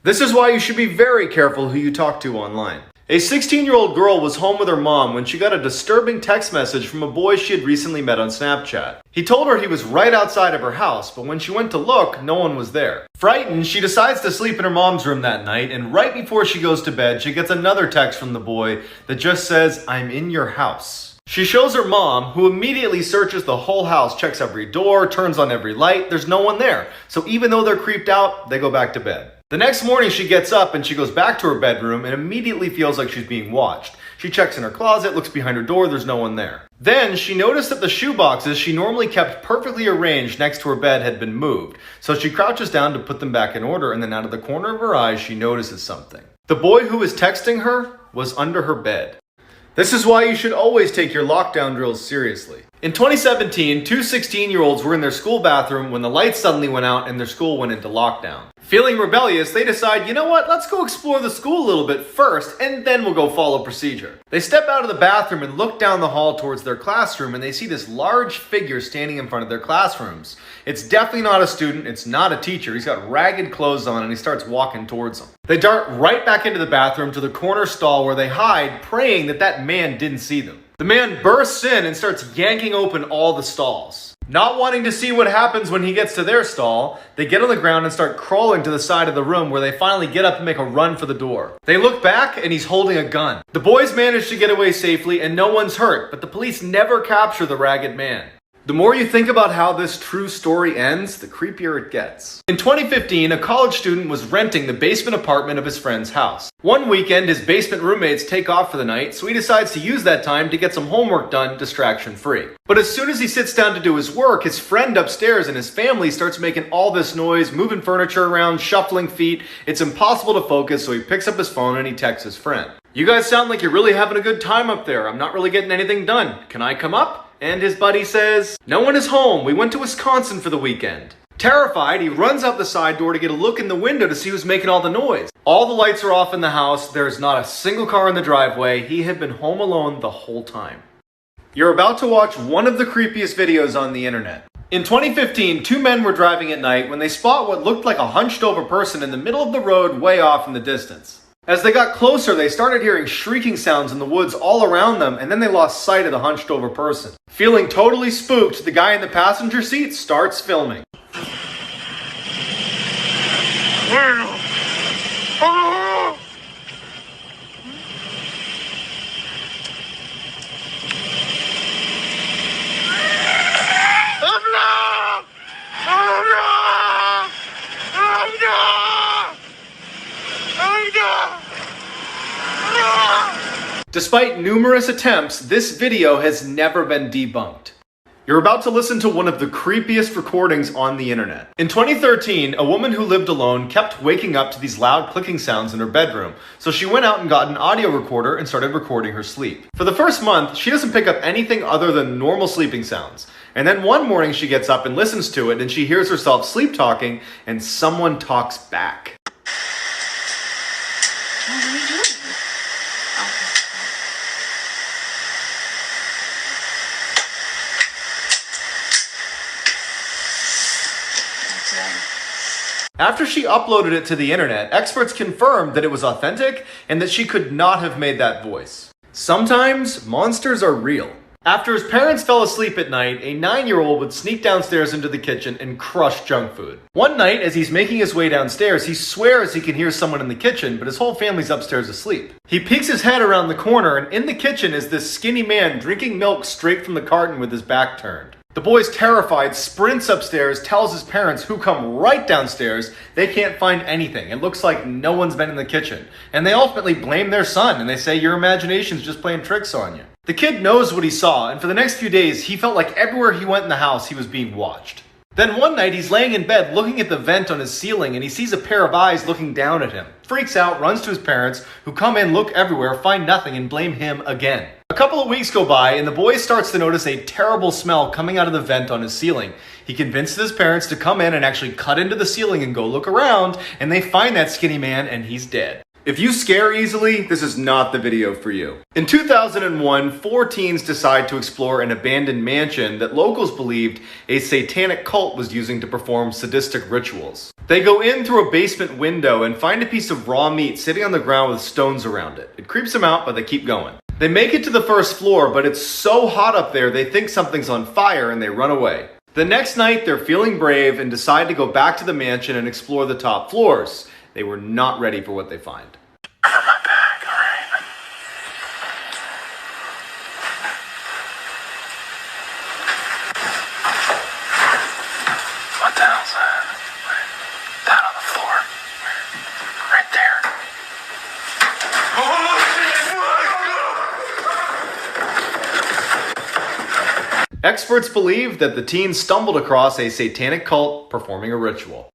This is why you should be very careful who you talk to online. A 16-year-old girl was home with her mom when she got a disturbing text message from a boy she had recently met on Snapchat. He told her he was right outside of her house, but when she went to look, no one was there. Frightened, she decides to sleep in her mom's room that night, and right before she goes to bed, she gets another text from the boy that just says, "I'm in your house." She shows her mom, who immediately searches the whole house, checks every door, turns on every light. There's no one there. So even though they're creeped out, they go back to bed. The next morning she gets up and she goes back to her bedroom and immediately feels like she's being watched. She checks in her closet, looks behind her door, there's no one there. Then she noticed that the shoe boxes she normally kept perfectly arranged next to her bed had been moved. So she crouches down to put them back in order, and then out of the corner of her eye she notices something. The boy who was texting her was under her bed. This is why you should always take your lockdown drills seriously. In 2017, two 16-year-olds were in their school bathroom when the lights suddenly went out and their school went into lockdown. Feeling rebellious, they decide, you know what, let's go explore the school a little bit first, and then we'll go follow procedure. They step out of the bathroom and look down the hall towards their classroom, and they see this large figure standing in front of their classrooms. It's definitely not a student, it's not a teacher. He's got ragged clothes on and he starts walking towards them. They dart right back into the bathroom to the corner stall where they hide, praying that that man didn't see them. The man bursts in and starts yanking open all the stalls. Not wanting to see what happens when he gets to their stall, they get on the ground and start crawling to the side of the room where they finally get up and make a run for the door. They look back and he's holding a gun. The boys manage to get away safely and no one's hurt, but the police never capture the ragged man. The more you think about how this true story ends, the creepier it gets. In 2015, a college student was renting the basement apartment of his friend's house. One weekend, his basement roommates take off for the night, so he decides to use that time to get some homework done distraction-free. But as soon as he sits down to do his work, his friend upstairs and his family starts making all this noise, moving furniture around, shuffling feet. It's impossible to focus, so he picks up his phone and he texts his friend. "You guys sound like you're really having a good time up there. I'm not really getting anything done. Can I come up?" And his buddy says, "No one is home. We went to Wisconsin for the weekend." Terrified, he runs out the side door to get a look in the window to see who's making all the noise. All the lights are off in the house. There's not a single car in the driveway. He had been home alone the whole time. You're about to watch one of the creepiest videos on the internet. In 2015, two men were driving at night when they spot what looked like a hunched over person in the middle of the road way off in the distance. As they got closer, they started hearing shrieking sounds in the woods all around them, and then they lost sight of the hunched over person. Feeling totally spooked, the guy in the passenger seat starts filming. Despite numerous attempts, this video has never been debunked. You're about to listen to one of the creepiest recordings on the internet. In 2013, a woman who lived alone kept waking up to these loud clicking sounds in her bedroom, so she went out and got an audio recorder and started recording her sleep. For the first month, she doesn't pick up anything other than normal sleeping sounds. And then one morning she gets up and listens to it and she hears herself sleep talking and someone talks back. What are you doing? After she uploaded it to the internet, experts confirmed that it was authentic and that she could not have made that voice. Sometimes, monsters are real. After his parents fell asleep at night, a 9-year-old would sneak downstairs into the kitchen and crush junk food. One night, as he's making his way downstairs, he swears he can hear someone in the kitchen, but his whole family's upstairs asleep. He peeks his head around the corner, and in the kitchen is this skinny man drinking milk straight from the carton with his back turned. The boy's terrified, sprints upstairs, tells his parents, who come right downstairs, they can't find anything. It looks like no one's been in the kitchen. And they ultimately blame their son, and they say, your imagination's just playing tricks on you. The kid knows what he saw, and for the next few days, he felt like everywhere he went in the house, he was being watched. Then one night, he's laying in bed looking at the vent on his ceiling, and he sees a pair of eyes looking down at him. Freaks out, runs to his parents, who come in, look everywhere, find nothing, and blame him again. A couple of weeks go by, and the boy starts to notice a terrible smell coming out of the vent on his ceiling. He convinces his parents to come in and actually cut into the ceiling and go look around, and they find that skinny man, and he's dead. If you scare easily, this is not the video for you. In 2001, 4 teens decide to explore an abandoned mansion that locals believed a satanic cult was using to perform sadistic rituals. They go in through a basement window and find a piece of raw meat sitting on the ground with stones around it. It creeps them out, but they keep going. They make it to the first floor, but it's so hot up there they think something's on fire and they run away. The next night, they're feeling brave and decide to go back to the mansion and explore the top floors. They were not ready for what they find. Cover my bag, alright. What the hell's that? That on the floor. Right there. Experts believe that the teens stumbled across a satanic cult performing a ritual.